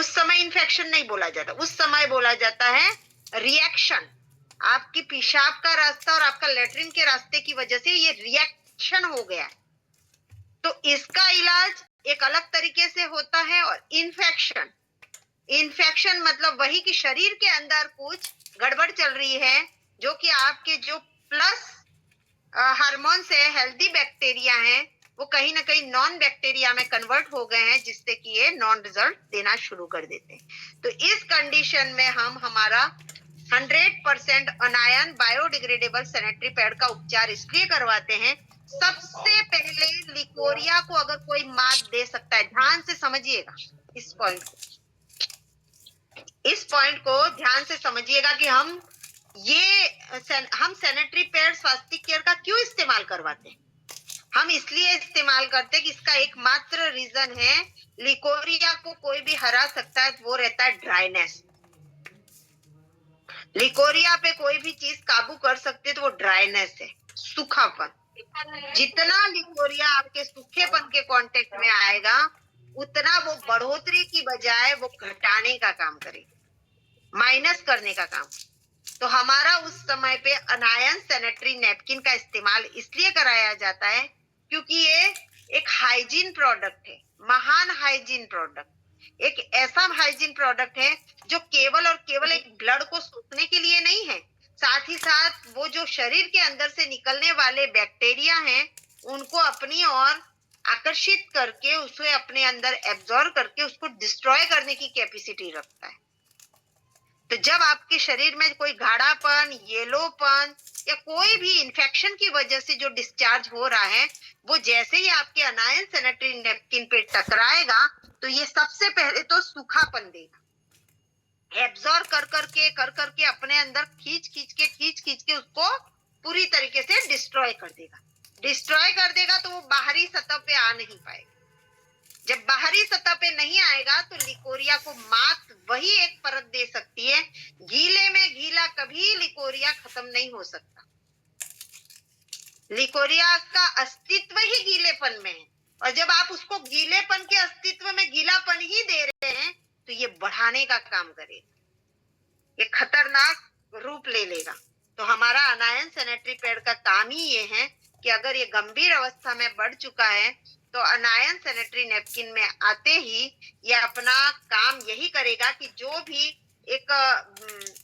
उस समय इन्फेक्शन नहीं बोला जाता, उस समय बोला जाता है रिएक्शन। आपकी पेशाब का रास्ता और आपका लेटरिन के रास्ते की वजह से ये रिएक्शन हो गया है, तो इसका इलाज एक अलग तरीके से होता है। और इन्फेक्शन, इन्फेक्शन मतलब वही कि शरीर के अंदर कुछ गड़बड़ चल रही है, जो कि आपके जो प्लस हार्मोन से हेल्दी बैक्टीरिया हैं वो कहीं ना कहीं नॉन बैक्टीरिया में कन्वर्ट हो गए हैं, जिससे कि ये नॉन रिजल्ट देना शुरू कर देते हैं। तो इस कंडीशन में हम हमारा 100% अनायन बायोडिग्रेडेबल सैनिटरी पैड का उपचार इसलिए करवाते हैं। सबसे पहले लिकोरिया को अगर कोई मात दे सकता है, ध्यान से समझिएगा इस पॉइंट को, इस पॉइंट को ध्यान से समझिएगा कि हम सैनिटरी पैड स्वास्थ्य केयर का क्यों इस्तेमाल करवाते हैं। हम इसलिए इस्तेमाल करते हैं कि इसका एकमात्र रीजन है, लिकोरिया को कोई भी हरा सकता है, वो रहता है ड्राइनेस। लिकोरिया पे कोई भी चीज काबू कर सकते तो वो ड्राइनेस है, सूखापन। जितना लिकोरिया आपके सूखेपन के कांटेक्ट में आएगा, उतना वो बढ़ोतरी की बजाय वो घटाने का काम करेगा, माइनस करने का काम। तो हमारा उस समय पे अनायन सैनिटरी नैपकिन का इस्तेमाल इसलिए कराया जाता है क्योंकि ये एक हाइजीन प्रोडक्ट है, महान हाइजीन प्रोडक्ट, एक ऐसा हाइजीन प्रोडक्ट है जो केवल और केवल एक ब्लड को सोखने के लिए नहीं है, साथ ही साथ वो जो शरीर के अंदर से निकलने वाले बैक्टीरिया हैं उनको अपनी ओर आकर्षित करके उसे अपने अंदर एब्जॉर्ब करके उसको डिस्ट्रॉय करने की कैपेसिटी रखता है। तो जब आपके शरीर में कोई गाढ़ापन, येलोपन या कोई भी इंफेक्शन की वजह से जो डिस्चार्ज हो रहा है, वो जैसे ही आपके अनायन सैनिटरी नैपकिन पे टकराएगा तो ये सबसे पहले तो सूखापन देगा, एब्जॉर्ब कर करके अपने अंदर खींच खींच के उसको पूरी तरीके से डिस्ट्रॉय कर देगा। तो वो बाहरी सतह पे आ नहीं पाएगा। जब बाहरी सतह पे नहीं आएगा तो लिकोरिया को मात वही एक परत दे सकती है, गीले में गीला कभी लिकोरिया खत्म नहीं हो सकता। लिकोरिया का अस्तित्व ही गीलेपन में है, और जब आप उसको गीलेपन के अस्तित्व में गीलापन ही दे रहे हैं तो ये बढ़ाने का काम करेगा, ये खतरनाक रूप ले लेगा। तो हमारा अनायन सैनिटरी पैड का काम ही ये है कि अगर ये गंभीर अवस्था में बढ़ चुका है तो अनायन सैनिटरी नैपकिन में आते ही ये अपना काम यही करेगा कि जो भी एक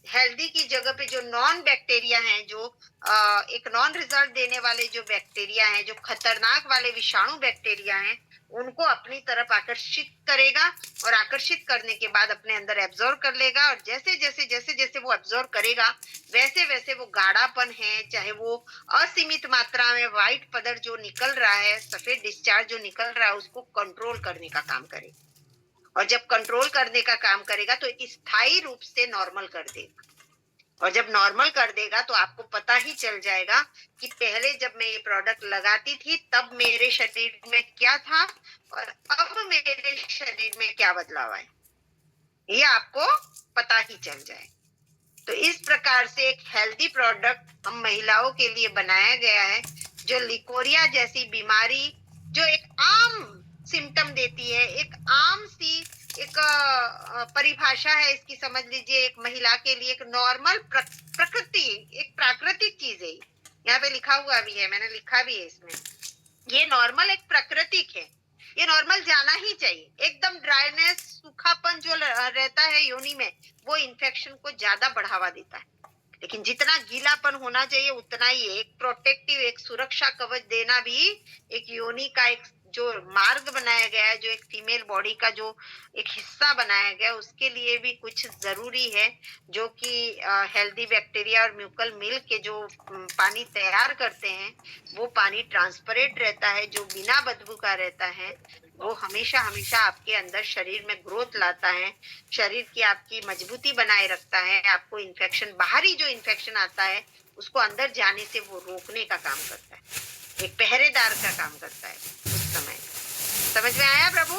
हेल्दी की जगह पे जो नॉन बैक्टीरिया हैं, जो एक नॉन रिजल्ट देने वाले जो बैक्टीरिया हैं, जो खतरनाक वाले विषाणु बैक्टीरिया हैं, उनको अपनी तरफ आकर्षित करेगा और आकर्षित करने के बाद अपने अंदर एब्जॉर्ब कर लेगा। और जैसे जैसे वो एब्जॉर्ब करेगा वैसे वैसे वो गाढ़ापन है, चाहे वो असीमित मात्रा में व्हाइट पदर जो निकल रहा है, सफेद डिस्चार्ज जो निकल रहा है, उसको कंट्रोल करने का काम करेगा। और जब कंट्रोल करने का काम करेगा तो स्थायी रूप से नॉर्मल कर देगा। और जब नॉर्मल कर देगा तो आपको पता ही चल जाएगा कि पहले जब मैं ये प्रोडक्ट लगाती थी तब मेरे शरीर में क्या था और अब मेरे शरीर में क्या बदलाव आया, ये आपको पता ही चल जाए। तो इस प्रकार से एक हेल्दी प्रोडक्ट हम महिलाओं के लिए बनाया गया है, जो लिकोरिया जैसी बीमारी जो एक आम सिम्टम देती है, एक आम सी एक परिभाषा है इसकी, समझ लीजिए एक महिला के लिए एक नॉर्मल प्रकृति, एक प्राकृतिक चीज है। यहाँ पे लिखा हुआ भी है, मैंने लिखा भी है इसमें, ये नॉर्मल एक प्राकृतिक है, ये नॉर्मल जाना ही चाहिए। एकदम ड्राइनेस, सूखापन जो रहता है योनि में, वो इन्फेक्शन को ज्यादा बढ़ावा देता है। लेकिन जितना गीलापन होना चाहिए उतना ही एक प्रोटेक्टिव, एक सुरक्षा कवच देना भी एक योनि का एक जो मार्ग बनाया गया है, जो एक फीमेल बॉडी का जो एक हिस्सा बनाया गया है, उसके लिए भी कुछ जरूरी है, जो कि हेल्दी बैक्टीरिया और म्यूकल मिल के जो पानी तैयार करते हैं वो पानी ट्रांसपेरेंट रहता है, जो बिना बदबू का रहता है, वो हमेशा हमेशा आपके अंदर शरीर में ग्रोथ लाता है, शरीर की आपकी मजबूती बनाए रखता है, आपको इन्फेक्शन, बाहरी जो इन्फेक्शन आता है उसको अंदर जाने से वो रोकने का काम करता है, एक पहरेदार का काम करता है उस समय। समझ में आया प्रभु?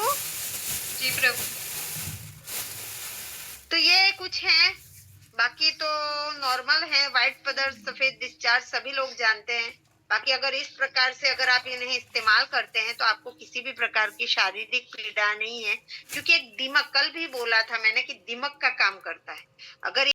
जी प्रभु। तो ये कुछ है, बाकी तो नॉर्मल है, व्हाइट पदर, सफेद डिस्चार्ज सभी लोग जानते हैं। बाकी अगर इस प्रकार से अगर आप इन्हें इस्तेमाल करते हैं तो आपको किसी भी प्रकार की शारीरिक पीड़ा नहीं है, क्योंकि एक दिमक, कल भी बोला था मैंने कि दिमक का काम करता है। अगर